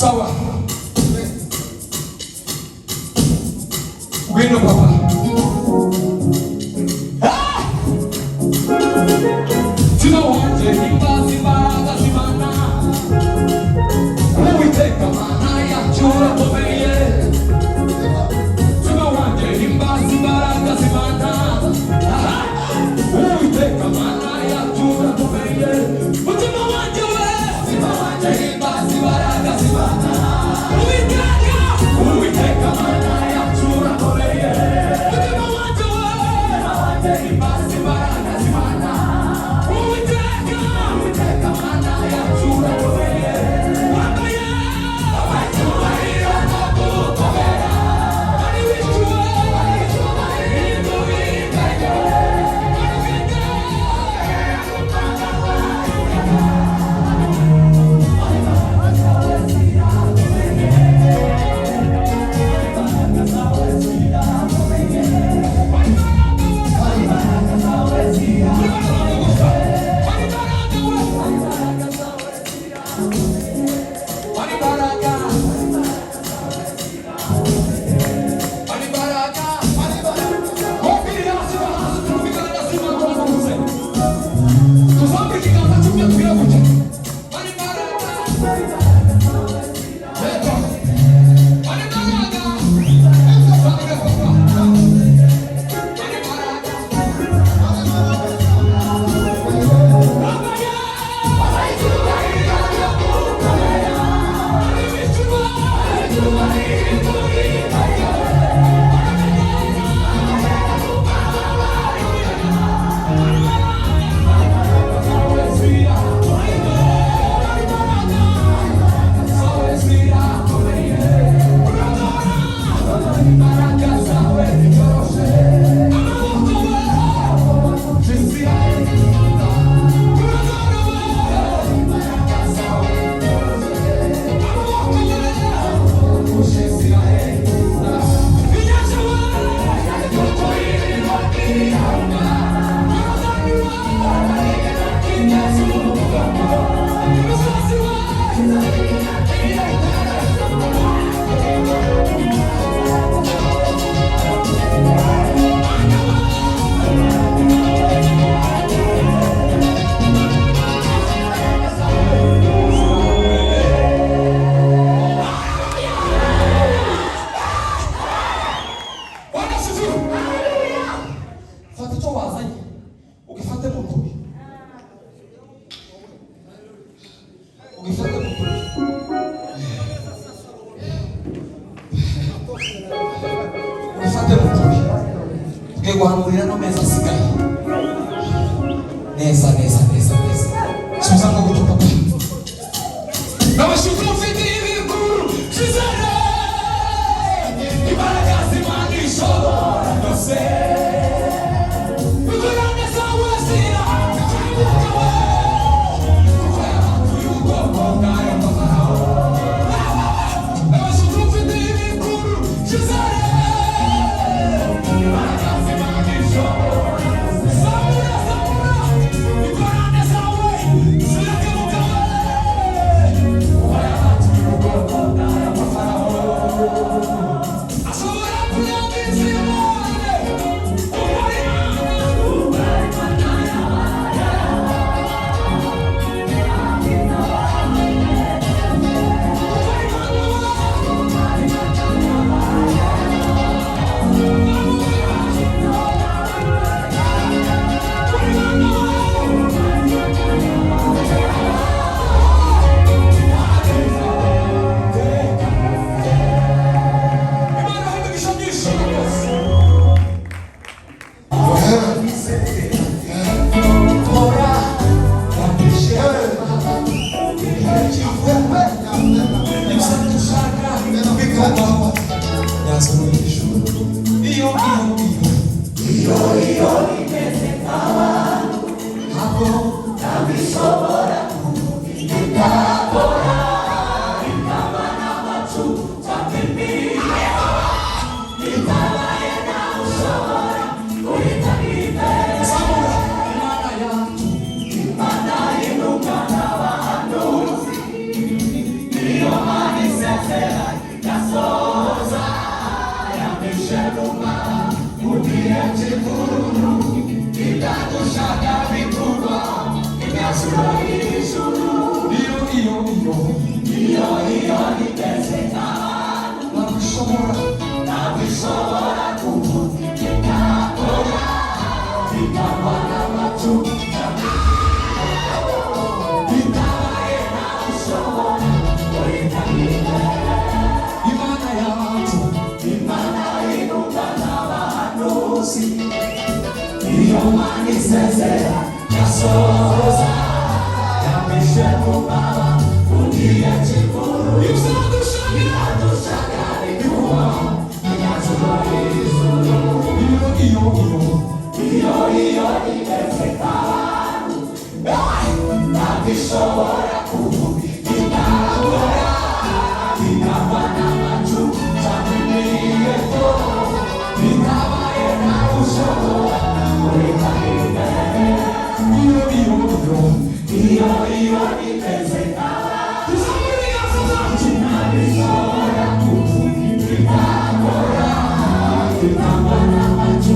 Sawa. Wino papa. Tuna wanje imbazi baraga zimana. Uwiteka mana yacu urakomeye. Tuna wanje imbazi baraga zimana. Uwiteka mana yacu urakomeye. Mutima wanje we. Mutima wanje imbazi baraga zimana. Uwiteka mana yacu urakomeye. Mutima wanje we. Mutima wanje imbazi baraga zimana. Guhanurira no meza asigaye neza neza neza neza subiza ngo guto papa n'abashuka mfite ibikuru kizere imbaraga z'Imana ishobora byose bikora neza wazira kuko yatuye ubwoko bwayo bw'Amahoro n'abashuka mfite ibikuru kizere Imana munsi iyo Mana isezera yasohoza yampishe mu baba ugiye kikuru dushagara ibyubaho imyanzuro y'ijuru iyo imeze nk'abantu ntabwo ishobora kuvuga intabora inama n'amacu cyangwa imiyeto bitabaye nawe ushobora kureka imbere iyo imeze nk'abantu tuzamura ibiganza byacu ntabwo ishobora kuvuga intabora inama n'amacu